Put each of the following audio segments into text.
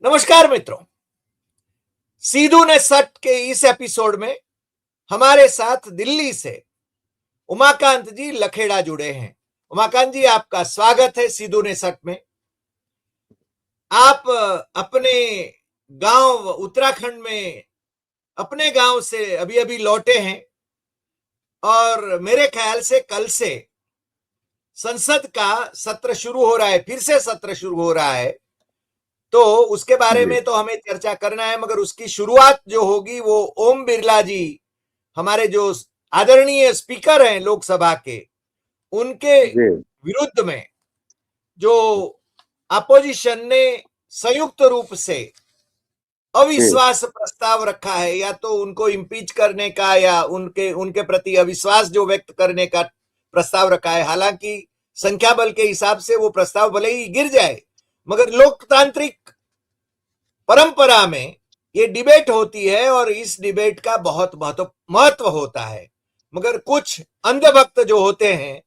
नमस्कार मित्रों, सीधू ने सट के इस एपिसोड में हमारे साथ दिल्ली से उमाकांत जी लखेड़ा जुड़े हैं। उमाकांत जी, आपका स्वागत है सीधू ने सट में। आप अपने गांव उत्तराखंड में अपने गांव से अभी अभी लौटे हैं और मेरे ख्याल से कल से संसद का सत्र शुरू हो रहा है, फिर से सत्र शुरू हो रहा है। तो उसके बारे जी, में तो हमें चर्चा करना है, मगर उसकी शुरुआत जो होगी वो ओम बिरला जी, हमारे जो आदरणीय स्पीकर हैं लोकसभा के, उनके जी, विरुद्ध में जो अपोजिशन ने संयुक्त रूप से जी, अविश्वास प्रस्ताव रखा है, या तो उनको इम्पीच करने का या उनके उनके प्रति अविश्वास जो व्यक्त करने का प्रस्ताव रखा है। हालांकि संख्या बल के हिसाब से वो प्रस्ताव भले ही गिर जाए, मगर लोकतांत्रिक परंपरा में ये डिबेट होती है और इस डिबेट का बहुत महत्व होता है। मगर कुछ अंधभक्त जो होते हैं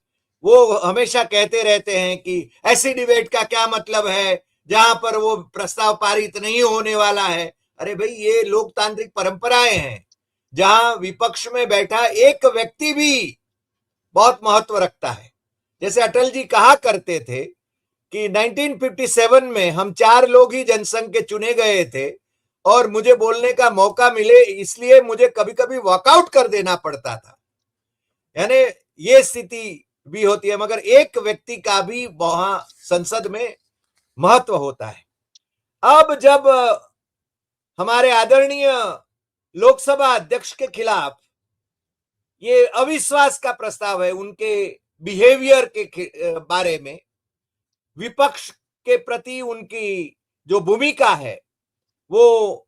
वो हमेशा कहते रहते हैं कि ऐसी डिबेट का क्या मतलब है जहां पर वो प्रस्ताव पारित नहीं होने वाला है। अरे भाई, ये लोकतांत्रिक परंपराएं हैं जहां विपक्ष में बैठा एक व्यक्ति भी बहुत महत्व रखता है। जैसे अटल जी कहा करते थे कि 1957 में हम 4 लोग ही जनसंघ के चुने गए थे और मुझे बोलने का मौका मिले इसलिए मुझे कभी कभी वॉकआउट कर देना पड़ता था। यानी ये स्थिति भी होती है, मगर एक व्यक्ति का भी वहां संसद में महत्व होता है। अब जब हमारे आदरणीय लोकसभा अध्यक्ष के खिलाफ ये अविश्वास का प्रस्ताव है, उनके बिहेवियर के बारे में, विपक्ष के प्रति उनकी जो भूमिका है वो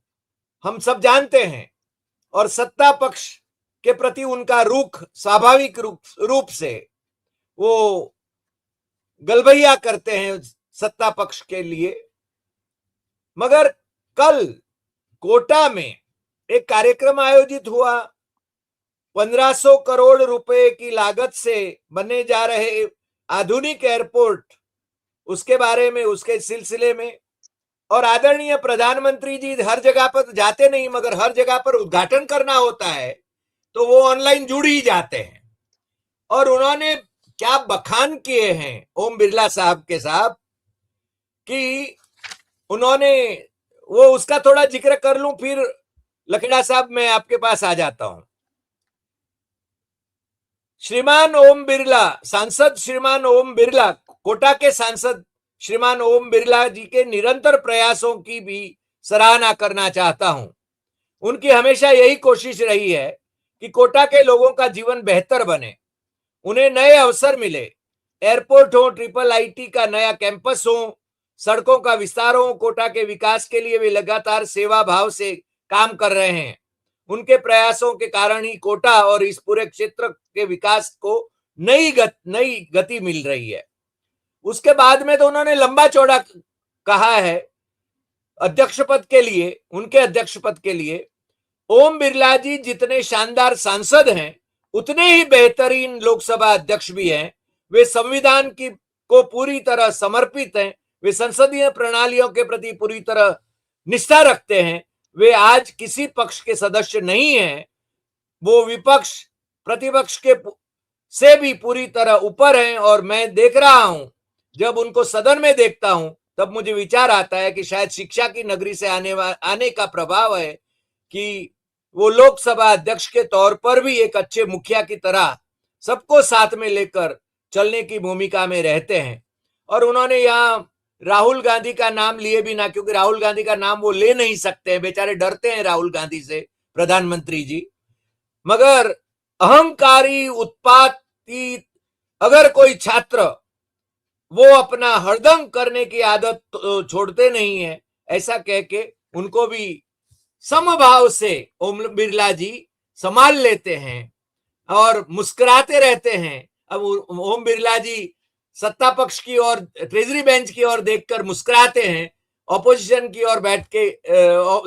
हम सब जानते हैं, और सत्ता पक्ष के प्रति उनका रुख स्वाभाविक रूप से वो गलबैया करते हैं सत्ता पक्ष के लिए। मगर कल कोटा में एक कार्यक्रम आयोजित हुआ। 1500 करोड़ रुपए की लागत से बनने जा रहे आधुनिक एयरपोर्ट, उसके बारे में, उसके सिलसिले में, और आदरणीय प्रधानमंत्री जी हर जगह पर जाते नहीं, मगर हर जगह पर उद्घाटन करना होता है तो वो ऑनलाइन जुड़ ही जाते हैं। और उन्होंने क्या बखान किए हैं ओम बिरला साहब के साहब, कि उन्होंने, वो उसका थोड़ा जिक्र कर लूं फिर लखेड़ा साहब मैं आपके पास आ जाता हूं। श्रीमान ओम बिरला, सांसद श्रीमान ओम बिरला, कोटा के सांसद श्रीमान ओम बिरला जी के निरंतर प्रयासों की भी सराहना करना चाहता हूं। उनकी हमेशा यही कोशिश रही है कि कोटा के लोगों का जीवन बेहतर बने, उन्हें नए अवसर मिले। एयरपोर्ट हो, ट्रिपल आईटी का नया कैंपस हो, सड़कों का विस्तार हो, कोटा के विकास के लिए वे लगातार सेवा भाव से काम कर रहे हैं। उनके प्रयासों के कारण ही कोटा और इस पूरे क्षेत्र के विकास को नई गति मिल रही है। उसके बाद में तो उन्होंने लंबा चौड़ा कहा है अध्यक्ष पद के लिए, उनके अध्यक्ष पद के लिए ओम बिरला जी जितने शानदार सांसद हैं उतने ही बेहतरीन लोकसभा अध्यक्ष भी हैं। वे संविधान की को पूरी तरह समर्पित हैं, वे संसदीय प्रणालियों के प्रति पूरी तरह निष्ठा रखते हैं। वे आज किसी पक्ष के सदस्य नहीं हैं, वो विपक्ष प्रतिपक्ष के से भी पूरी तरह ऊपर हैं। और मैं देख रहा हूं, जब उनको सदन में देखता हूं तब मुझे विचार आता है कि शायद शिक्षा की नगरी से आने का प्रभाव है कि वो लोकसभा अध्यक्ष के तौर पर भी एक अच्छे मुखिया की तरह सबको साथ में लेकर चलने की भूमिका में रहते हैं। और उन्होंने यहाँ राहुल गांधी का नाम लिए बिना, क्योंकि राहुल गांधी का नाम वो ले नहीं सकते हैं, बेचारे डरते हैं राहुल गांधी से, प्रधानमंत्री जी। मगर अहंकारी उत्पाती अगर कोई छात्र, वो अपना हरदंग करने की आदत तो छोड़ते नहीं है, ऐसा कह के उनको भी समभाव से ओम बिरला जी संभाल लेते हैं और मुस्कुराते रहते हैं। अब ओम बिरला जी सत्ता पक्ष की ओर, ट्रेजरी बेंच की ओर देखकर मुस्कुराते हैं, ऑपोजिशन की ओर बैठ के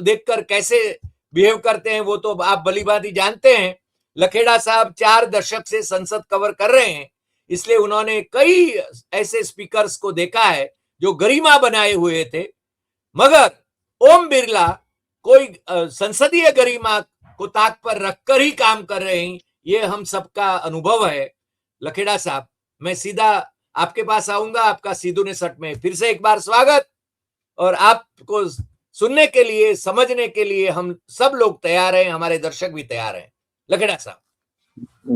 देखकर कैसे बिहेव करते हैं वो तो आप भलीभांति जानते हैं। लखेड़ा साहब 4 दशक से संसद कवर कर रहे हैं, इसलिए उन्होंने कई ऐसे स्पीकर्स को देखा है जो गरिमा बनाए हुए थे, मगर ओम बिरला कोई संसदीय गरिमा को ताक पर रखकर ही काम कर रहे हैं, ये हम सबका अनुभव है। लखेड़ा साहब, मैं सीधा आपके पास आऊंगा, आपका सीधू ने सट में फिर से एक बार स्वागत, और आपको सुनने के लिए, समझने के लिए हम सब लोग तैयार हैं, हमारे दर्शक भी तैयार हैं। लखेड़ा साहब।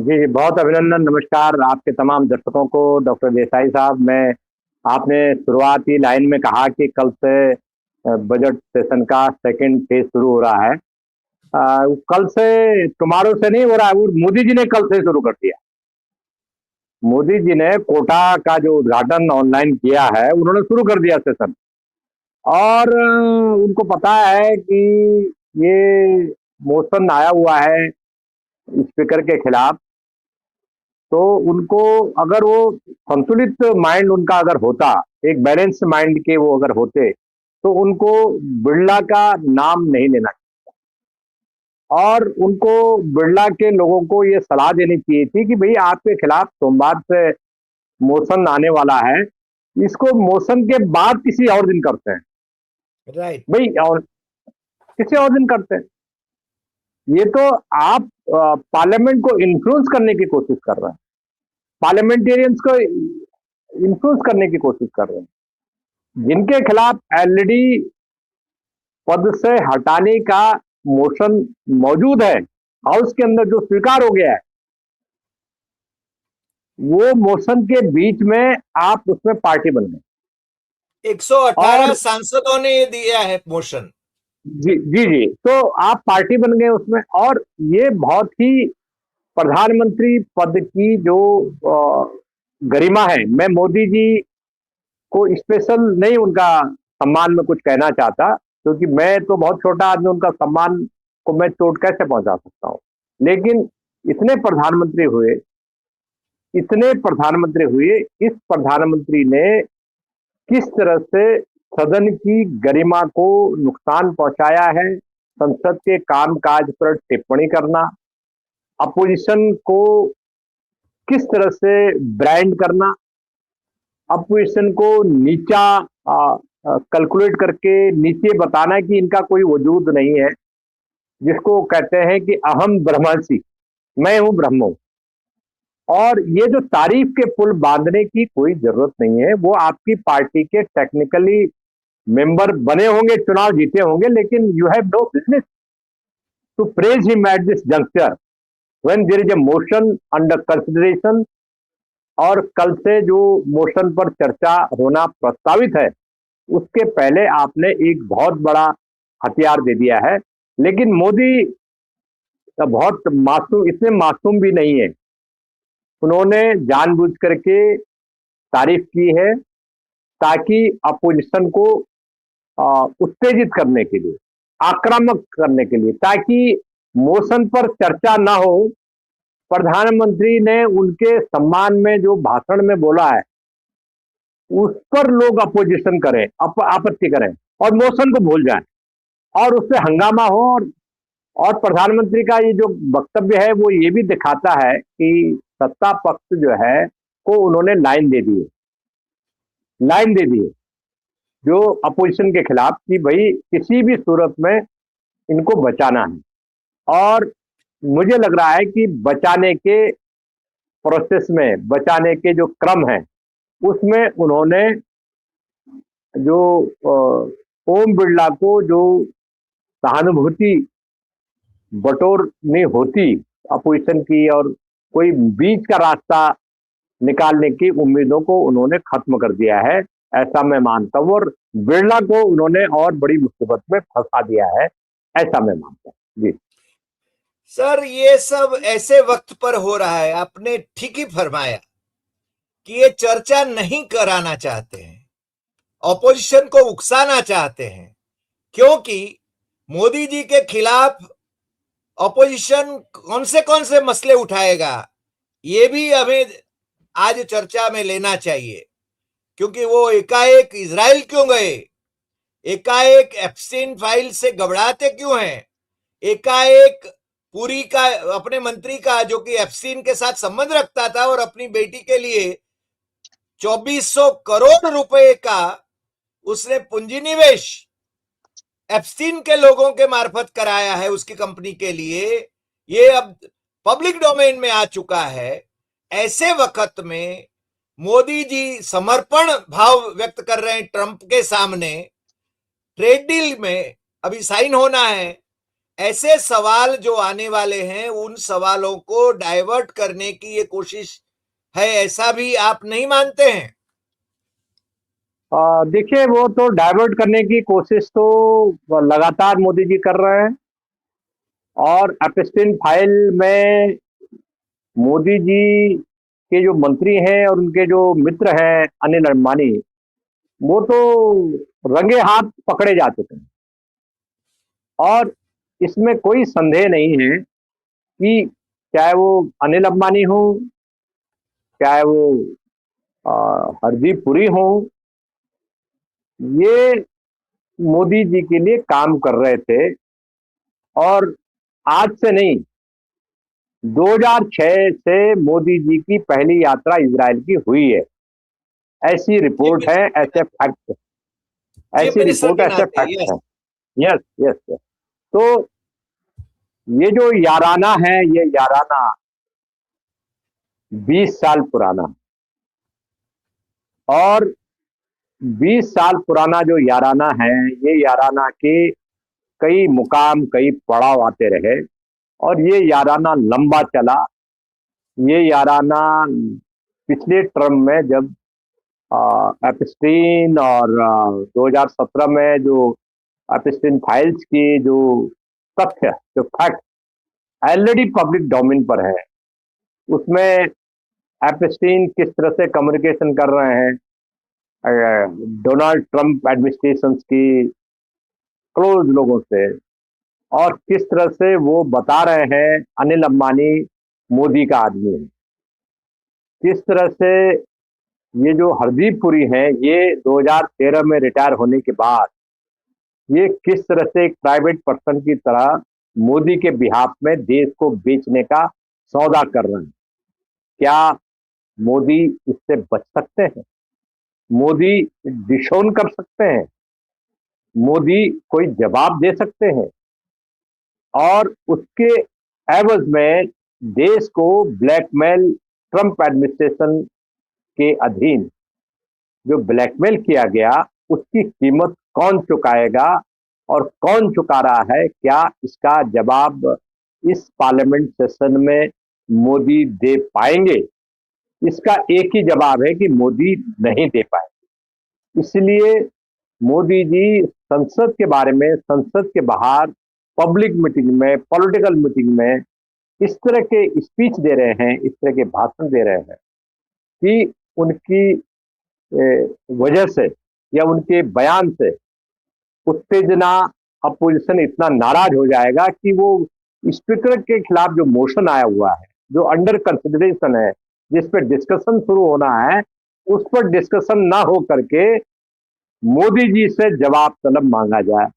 जी, बहुत अभिनंदन, नमस्कार आपके तमाम दर्शकों को। डॉक्टर देसाई साहब, मैं आपने शुरुआती लाइन में कहा कि कल से बजट सेशन का सेकंड फेज शुरू हो रहा है। कल से, टुमारो से नहीं हो रहा है, वो मोदी जी ने कल से शुरू कर दिया। मोदी जी ने कोटा का जो उद्घाटन ऑनलाइन किया है, उन्होंने शुरू कर दिया सेशन। और उनको पता है कि ये मोशन आया हुआ है स्पीकर के खिलाफ, तो उनको, अगर वो संतुलित माइंड उनका अगर होता, एक बैलेंस माइंड के वो अगर होते, तो उनको बिरला का नाम नहीं लेना चाहिए। और उनको, बिरला के लोगों को ये सलाह देनी चाहिए थी कि भाई आपके खिलाफ सोमवार से मोशन आने वाला है, इसको मोशन के बाद किसी और दिन करते हैं राइट। भाई, और किसी और दिन करते हैं। ये तो आप पार्लियामेंट को इन्फ्लुएंस करने की कोशिश कर रहे हैं, पार्लियामेंटेरियंस को इन्फ्लुएंस करने की कोशिश कर रहे हैं, जिनके खिलाफ ऑलरेडी पद से हटाने का मोशन मौजूद है हाउस के अंदर, जो स्वीकार हो गया है। वो मोशन के बीच में आप उसमें पार्टी बन गए। 118 और सांसदों ने ये दिया है मोशन। जी जी जी, तो आप पार्टी बन गए उसमें। और ये बहुत ही प्रधानमंत्री पद की जो गरिमा है, मैं मोदी जी को स्पेशल नहीं उनका सम्मान में कुछ कहना चाहता, क्योंकि मैं तो बहुत छोटा आदमी, उनका सम्मान को मैं चोट कैसे पहुंचा सकता हूं। लेकिन इतने प्रधानमंत्री हुए, इतने प्रधानमंत्री हुए, इस प्रधानमंत्री ने किस तरह से सदन की गरिमा को नुकसान पहुंचाया है, संसद के कामकाज पर टिप्पणी करना, अपोजिशन को किस तरह से ब्रांड करना, अपोजिशन को नीचा कैलकुलेट करके नीचे बताना कि इनका कोई वजूद नहीं है, जिसको कहते हैं कि अहम ब्रह्मसी, मैं हूं ब्रह्म। और ये जो तारीफ के पुल बांधने की कोई जरूरत नहीं है, वो आपकी पार्टी के टेक्निकली मेंबर बने होंगे, चुनाव जीते होंगे, लेकिन you have no business to praise him at this juncture when there is a motion under consideration. और कल से जो मोशन पर चर्चा होना प्रस्तावित है, उसके पहले आपने एक बहुत बड़ा हथियार दे दिया है। लेकिन मोदी बहुत मासूम, इतने मासूम भी नहीं है। उन्होंने जानबूझ करके तारीफ की है ताकि अपोजिशन को उत्तेजित करने के लिए, आक्रामक करने के लिए, ताकि मोशन पर चर्चा ना हो। प्रधानमंत्री ने उनके सम्मान में जो भाषण में बोला है, उस पर लोग अपोजिशन करें, आपत्ति करें और मोशन को भूल जाएं और उससे हंगामा हो। और प्रधानमंत्री का ये जो वक्तव्य है, वो ये भी दिखाता है कि सत्ता पक्ष जो है को उन्होंने लाइन दे दी है जो अपोजिशन के खिलाफ, कि भाई किसी भी सूरत में इनको बचाना है। और मुझे लग रहा है कि बचाने के प्रोसेस में, बचाने के जो क्रम है, उसमें उन्होंने जो ओम बिरला को जो सहानुभूति बटोरनी होती अपोजिशन की, और कोई बीच का रास्ता निकालने की उम्मीदों को उन्होंने खत्म कर दिया है, ऐसा मैं मानता हूं। और बिरला को उन्होंने और बड़ी मुसीबत में फंसा दिया है, ऐसा मैं मानता हूं। जी सर, ये सब ऐसे वक्त पर हो रहा है, आपने ठीक ही फरमाया कि ये चर्चा नहीं कराना चाहते हैं, ऑपोजिशन को उकसाना चाहते हैं, क्योंकि मोदी जी के खिलाफ ऑपोजिशन कौन से मसले उठाएगा, ये भी हमें आज चर्चा में लेना चाहिए। क्योंकि वो एकाएक इजराइल क्यों गए, एकाएक एप्स्टीन फाइल से घबराते क्यों हैं, एकाएक पुरी का, अपने मंत्री का जो कि एप्स्टीन के साथ संबंध रखता था और अपनी बेटी के लिए 2400 करोड़ रुपए का उसने पूंजी निवेश एप्स्टीन के लोगों के मार्फत कराया है उसकी कंपनी के लिए, ये अब पब्लिक डोमेन में आ चुका है। ऐसे वक्त में मोदी जी समर्पण भाव व्यक्त कर रहे हैं ट्रंप के सामने, ट्रेड डील में अभी साइन होना है। ऐसे सवाल जो आने वाले हैं उन सवालों को डाइवर्ट करने की ये कोशिश है, ऐसा भी आप नहीं मानते हैं? देखिए, वो तो डाइवर्ट करने की कोशिश तो लगातार मोदी जी कर रहे हैं। और एप्स्टीन फाइल में मोदी जी के जो मंत्री हैं और उनके जो मित्र हैं अनिल अंबानी, वो तो रंगे हाथ पकड़े जा चुके हैं। और इसमें कोई संदेह नहीं है कि चाहे वो अनिल अंबानी हो, चाहे वो हरदीप पुरी हो, ये मोदी जी के लिए काम कर रहे थे। और आज से नहीं, 2006 से मोदी जी की पहली यात्रा इजराइल की हुई है। ऐसी रिपोर्ट है, ऐसे फैक्ट, ऐसी रिपोर्ट, ऐसे फैक्ट है। Yes yes yes. तो ये जो याराना है, ये याराना 20 साल पुराना, और 20 साल पुराना जो याराना है, ये याराना के कई मुकाम, कई पड़ाव आते रहे, और ये याराना लंबा चला। ये याराना पिछले टर्म में जब एप्स्टीन और 2017 में जो एप्स्टीन फाइल्स की जो तथ्य, जो फैक्ट ऑलरेडी पब्लिक डोमेन पर है, उसमें एप्स्टीन किस तरह से कम्युनिकेशन कर रहे हैं डोनाल्ड ट्रंप एडमिनिस्ट्रेशन की क्लोज लोगों से, और किस तरह से वो बता रहे हैं अनिल अंबानी मोदी का आदमी है। किस तरह से ये जो हरदीप पुरी हैं, ये 2013 में रिटायर होने के बाद ये किस तरह से एक प्राइवेट पर्सन की तरह मोदी के बिहाफ में देश को बेचने का सौदा कर रहे हैं। क्या मोदी इससे बच सकते हैं? मोदी डिसोन कर सकते हैं? मोदी कोई जवाब दे सकते हैं? और उसके एवज में देश को ब्लैकमेल, ट्रंप एडमिनिस्ट्रेशन के अधीन जो ब्लैकमेल किया गया, उसकी कीमत कौन चुकाएगा और कौन चुका रहा है? क्या इसका जवाब इस पार्लियामेंट सेशन में मोदी दे पाएंगे? इसका एक ही जवाब है कि मोदी नहीं दे पाएंगे। इसलिए मोदी जी संसद के बारे में, संसद के बाहर पब्लिक मीटिंग में, पॉलिटिकल मीटिंग में इस तरह के स्पीच दे रहे हैं, इस तरह के भाषण दे रहे हैं कि उनकी वजह से या उनके बयान से उत्तेजना, अपोजिशन इतना नाराज हो जाएगा कि वो स्पीकर के खिलाफ जो मोशन आया हुआ है, जो अंडर कंसिडरेशन है, जिस पर डिस्कशन शुरू होना है, उस पर डिस्कशन ना हो करके मोदी जी से जवाब तलब मांगा जाए।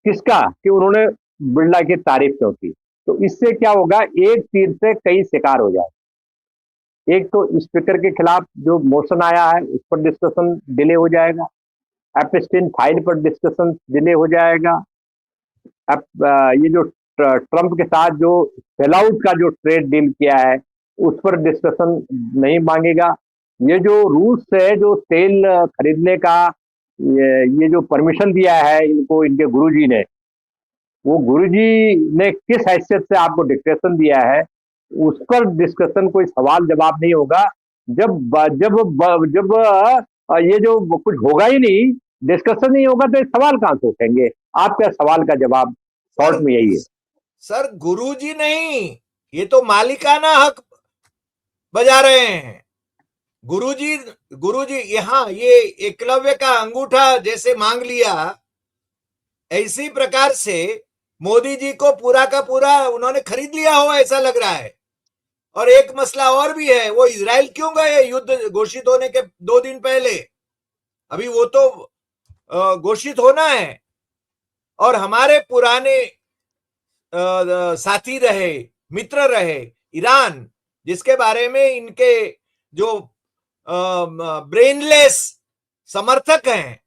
किसका? कि उन्होंने बिरला की तारीफ क्यों की। तो इससे क्या होगा, एक तीर से कई शिकार हो जाए। एक तो स्पीकर के खिलाफ जो मोशन आया है उस पर डिस्कशन डिले हो जाएगा, एप्स्टीन फाइल पर डिस्कशन डिले हो जाएगा, ये जो ट्रंप के साथ जो सेल आउट का जो ट्रेड डील किया है उस पर डिस्कशन नहीं मांगेगा। ये जो रूस से जो तेल खरीदने का ये जो परमिशन दिया है इनको, इनके गुरुजी ने, वो गुरुजी ने किस हैसियत से आपको डिक्टेशन दिया है, उस पर डिस्कशन, कोई सवाल जवाब नहीं होगा। जब जब जब ये जो कुछ होगा ही नहीं, डिस्कशन नहीं होगा, तो सवाल कहां से उठेंगे? आपका सवाल का जवाब शॉर्ट में यही है। सर, गुरुजी नहीं, ये तो मालिकाना हक बजा रहे हैं। गुरुजी गुरुजी यहाँ ये एकलव्य का अंगूठा जैसे मांग लिया, इसी प्रकार से मोदी जी को पूरा का पूरा उन्होंने खरीद लिया हो, ऐसा लग रहा है। और एक मसला और भी है, वो इजराइल क्यों गए युद्ध घोषित होने के 2 दिन पहले? अभी वो तो घोषित होना है। और हमारे पुराने साथी रहे, मित्र रहे ईरान, जिसके बारे में इनके जो ब्रेनलेस समर्थक हैं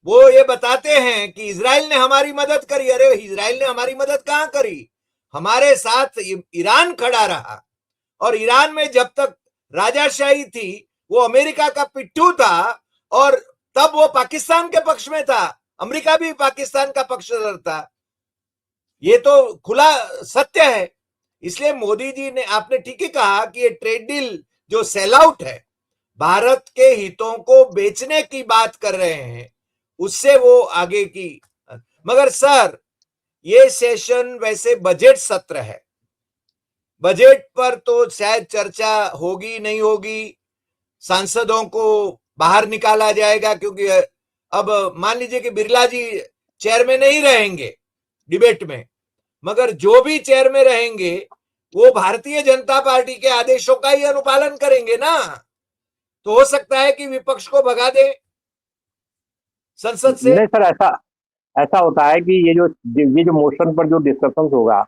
वो ये बताते हैं कि इजराइल ने हमारी मदद करी। अरे इजराइल ने हमारी मदद कहां करी? हमारे साथ ईरान खड़ा रहा, और ईरान में जब तक राजाशाही थी वो अमेरिका का पिट्ठू था, और तब वो पाकिस्तान के पक्ष में था, अमेरिका भी पाकिस्तान का पक्षधर था। ये तो खुला सत्य है। इसलिए मोदी जी ने, आपने ठीक ही कहा कि ये ट्रेड डील जो सेल आउट है, भारत के हितों को बेचने की बात कर रहे हैं, उससे वो आगे की। मगर सर, ये सेशन वैसे बजट सत्र है, बजट पर तो शायद चर्चा होगी नहीं होगी, सांसदों को बाहर निकाला जाएगा, क्योंकि अब मान लीजिए कि बिरला जी चेयर में नहीं रहेंगे डिबेट में, मगर जो भी चेयर में रहेंगे वो भारतीय जनता पार्टी के आदेशों का ही अनुपालन करेंगे ना। तो हो सकता है कि विपक्ष को भगा दे संसद से। नहीं सर, ऐसा ऐसा होता है कि ये जो मोशन पर जो डिस्कशन होगा,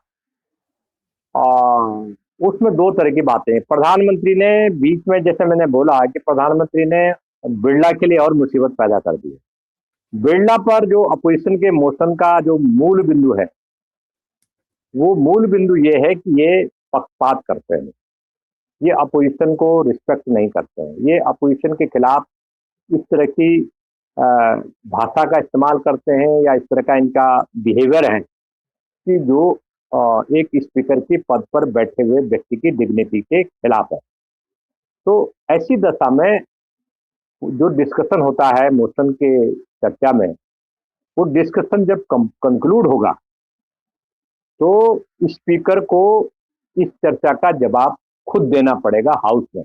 उसमें दो तरह की बातें हैं। प्रधानमंत्री ने बीच में, जैसे मैंने बोला कि प्रधानमंत्री ने बिरला के लिए और मुसीबत पैदा कर दी है। बिरला पर जो अपोजिशन के मोशन का जो मूल बिंदु है, वो मूल बिंदु ये है कि ये पक्षपात करते हैं, ये अपोजिशन को रिस्पेक्ट नहीं करते हैं, ये अपोजिशन के खिलाफ इस तरह की भाषा का इस्तेमाल करते हैं, या इस तरह का इनका बिहेवियर है कि जो एक स्पीकर की पद पर बैठे हुए व्यक्ति की डिग्निटी के खिलाफ है। तो ऐसी दशा में जो डिस्कशन होता है मोशन के चर्चा में, वो डिस्कशन जब कंक्लूड होगा तो स्पीकर को इस चर्चा का जवाब खुद देना पड़ेगा हाउस में।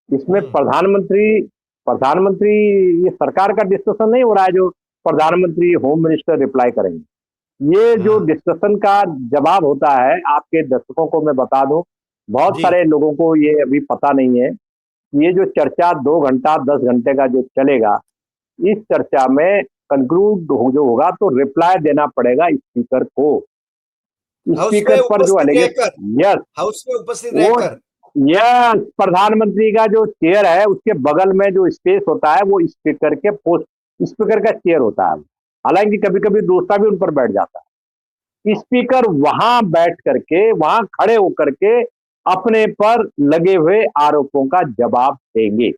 इसमें प्रधानमंत्री ये सरकार का डिस्कशन नहीं हो रहा है जो प्रधानमंत्री होम मिनिस्टर रिप्लाई करेंगे। ये जो डिस्कशन का जवाब होता है, आपके दर्शकों को मैं बता दूं, बहुत सारे लोगों को ये अभी पता नहीं है, ये जो चर्चा 2 घंटा 10 घंटे का जो चलेगा, इस चर्चा में कंक्लूड जो होगा तो रिप्लाई देना पड़ेगा स्पीकर को। स्पीकर पर जो एलिगेशन, यस, हाउस में उपस्थित रहकर, यस, प्रधानमंत्री का जो चेयर है उसके बगल में जो स्पेस होता है वो स्पीकर के पोस्ट, स्पीकर का चेयर होता है। हालांकि कभी कभी दूसरा भी उन पर बैठ जाता है। स्पीकर वहां बैठ करके, वहां खड़े होकर के अपने पर लगे हुए आरोपों का जवाब देंगे,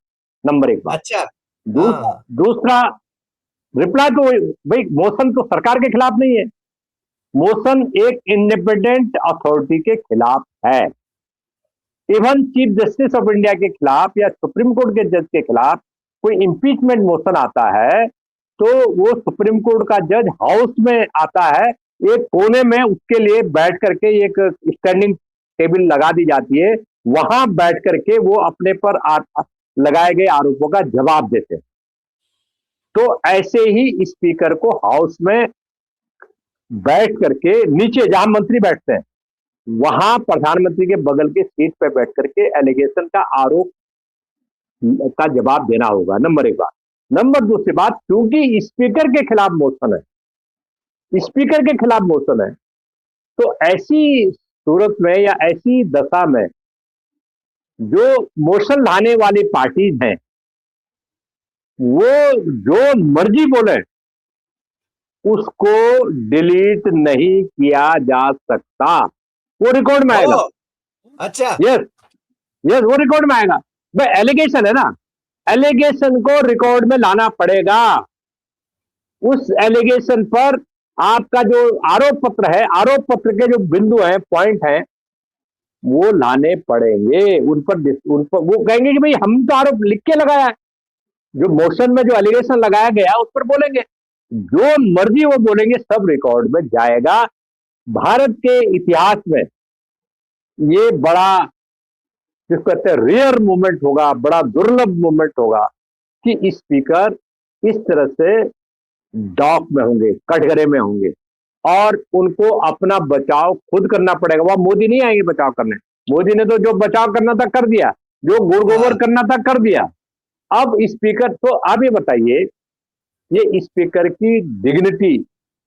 नंबर 1 बात। अच्छा, दूसरा, रिप्लाई तो भाई, मोशन तो सरकार के खिलाफ नहीं है, मोशन एक इंडिपेंडेंट अथॉरिटी के खिलाफ है। Even chief justice of India के खिलाफ या सुप्रीम कोर्ट के जज के खिलाफ कोई इम्पीचमेंट मोशन आता है तो वो सुप्रीम कोर्ट का जज हाउस में आता है, एक कोने में उसके लिए बैठ करके एक स्टैंडिंग टेबल लगा दी जाती है, वहां बैठ करके वो अपने पर लगाए गए आरोपों का जवाब देते हैं। तो ऐसे ही स्पीकर को हाउस में बैठ करके, नीचे जहां मंत्री बैठते हैं वहां प्रधानमंत्री के बगल के सीट पर बैठ करके एलिगेशन का, आरोप का जवाब देना होगा, नंबर 1 बात। नंबर 2 बात, क्योंकि स्पीकर के खिलाफ मोशन है, स्पीकर के खिलाफ मोशन है, तो ऐसी सूरत में या ऐसी दशा में जो मोशन लाने वाली पार्टीज हैं वो जो मर्जी बोले उसको डिलीट नहीं किया जा सकता, वो रिकॉर्ड में आएगा। अच्छा, यस, यस, वो रिकॉर्ड में आएगा। भाई एलिगेशन है ना, एलिगेशन को रिकॉर्ड में लाना पड़ेगा। उस एलिगेशन पर आपका जो आरोप पत्र है, आरोप पत्र के जो बिंदु हैं, पॉइंट हैं, वो लाने पड़ेंगे। उन पर वो कहेंगे कि भाई हम तो आरोप लिख के लगाया है, जो मोशन में जो एलिगेशन लगाया गया उस पर बोलेंगे, जो मर्जी वो बोलेंगे, सब रिकॉर्ड में जाएगा। भारत के इतिहास में ये बड़ा, जिसको कहते हैं रेयर मोमेंट होगा, बड़ा दुर्लभ मोमेंट होगा कि स्पीकर इस तरह से डॉक में होंगे, कटघरे में होंगे, और उनको अपना बचाव खुद करना पड़ेगा। वह मोदी नहीं आएंगे बचाव करने, मोदी ने तो जो बचाव करना था कर दिया, जो गुड़गोबर करना था कर दिया। अब स्पीकर, तो आप ये बताइए, ये स्पीकर की डिग्निटी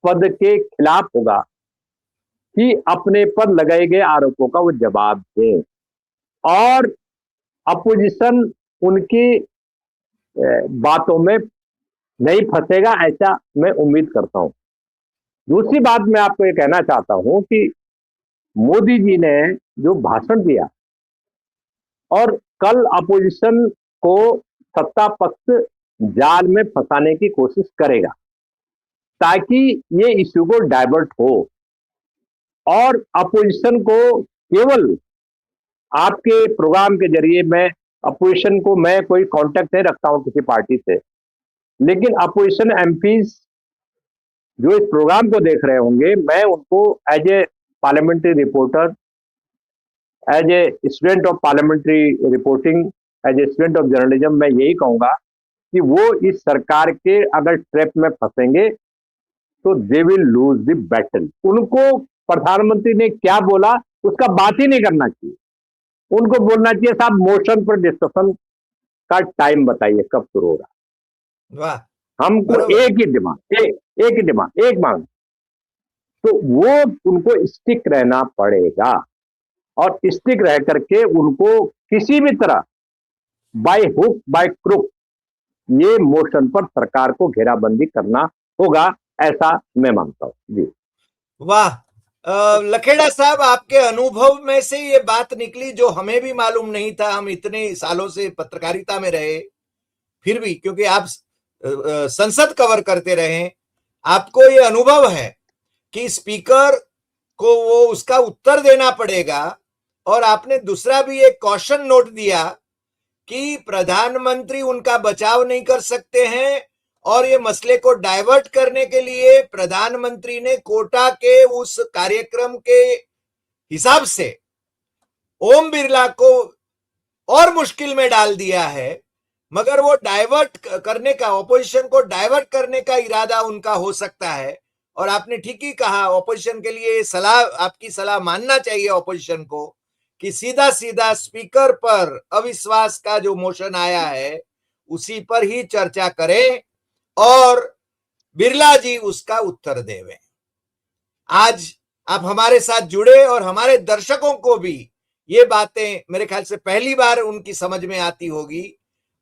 पद के खिलाफ होगा कि अपने पर लगाए गए आरोपों का वो जवाब दे, और अपोजिशन उनकी बातों में नहीं फंसेगा, ऐसा मैं उम्मीद करता हूं। दूसरी बात मैं आपको ये कहना चाहता हूं कि मोदी जी ने जो भाषण दिया और कल अपोजिशन को सत्ता पक्ष जाल में फंसाने की कोशिश करेगा ताकि ये इश्यू को डाइवर्ट हो और अपोजिशन को केवल आपके प्रोग्राम के जरिए अपोजिशन को मैं कोई कांटेक्ट नहीं रखता हूं किसी पार्टी से, लेकिन अपोजिशन एमपीज जो इस प्रोग्राम को देख रहे होंगे, मैं उनको as a parliamentary reporter, as a student of parliamentary reporting, as a student of journalism, मैं यही कहूंगा कि वो इस सरकार के अगर ट्रैप में फंसेंगे तो they will lose the battle. उनको प्रधानमंत्री ने क्या बोला उसका बात ही नहीं करना चाहिए। उनको बोलना चाहिए साहब मोशन पर डिस्कशन का टाइम बताइए कब शुरू हो रहा। वाह, हमको बरोबर। एक ही डिमांड, एक मांग, तो वो उनको स्टिक रहना पड़ेगा और स्टिक रह करके उनको किसी भी तरह बाय हुक बाय क्रुक ये मोशन पर सरकार को घेराबंदी करना होगा, ऐसा मैं मानता हूं जी। वाह, लखेड़ा साहब, आपके अनुभव में से ये बात निकली जो हमें भी मालूम नहीं था। हम इतने सालों से पत्रकारिता में रहे, फिर भी क्योंकि आप संसद कवर करते रहे, आपको ये अनुभव है कि स्पीकर को वो उसका उत्तर देना पड़ेगा। और आपने दूसरा भी एक कॉशन नोट दिया कि प्रधानमंत्री उनका बचाव नहीं कर सकते हैं और ये मसले को डाइवर्ट करने के लिए प्रधानमंत्री ने कोटा के उस कार्यक्रम के हिसाब से ओम बिरला को और मुश्किल में डाल दिया है। मगर वो डाइवर्ट करने का, ऑपोजिशन को डाइवर्ट करने का इरादा उनका हो सकता है। और आपने ठीक ही कहा, ऑपोजिशन के लिए सलाह, आपकी सलाह मानना चाहिए ऑपोजिशन को कि सीधा सीधा स्पीकर पर अविश्वास का जो मोशन आया है उसी पर ही चर्चा करें और बिरला जी उसका उत्तर देवें। आज आप हमारे साथ जुड़े और हमारे दर्शकों को भी ये बातें मेरे ख्याल से पहली बार उनकी समझ में आती होगी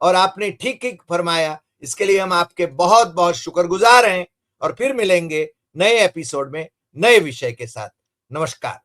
और आपने ठीक ठीक फरमाया। इसके लिए हम आपके बहुत बहुत शुक्रगुजार हैं और फिर मिलेंगे नए एपिसोड में नए विषय के साथ। नमस्कार।